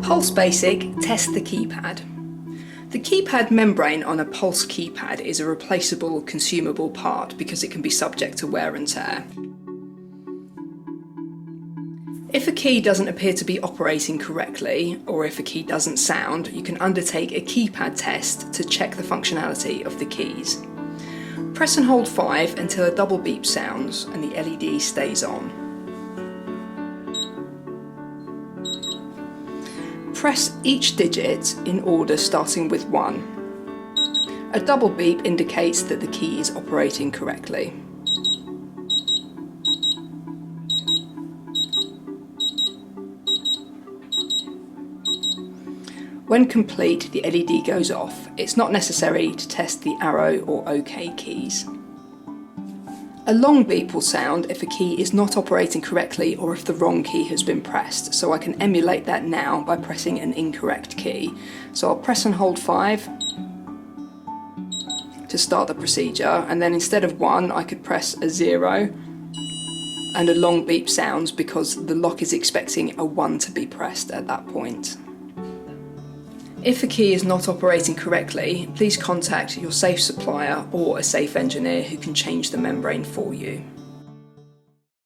Pulse Basic, test the keypad. The keypad membrane on a Pulse keypad is a replaceable, consumable part because it can be subject to wear and tear. If a key doesn't appear to be operating correctly, or if a key doesn't sound, you can undertake a keypad test to check the functionality of the keys. Press and hold 5 until a double beep sounds and the LED stays on. Press each digit in order starting with 1. A double beep indicates that the key is operating correctly. When complete, the LED goes off. It's not necessary to test the arrow or OK keys. A long beep will sound if a key is not operating correctly or if the wrong key has been pressed, so I can emulate that now by pressing an incorrect key. So I'll press and hold 5 to start the procedure, and then instead of 1 I could press a 0, and a long beep sounds because the lock is expecting a 1 to be pressed at that point. If a key is not operating correctly, please contact your safe supplier or a safe engineer who can change the membrane for you.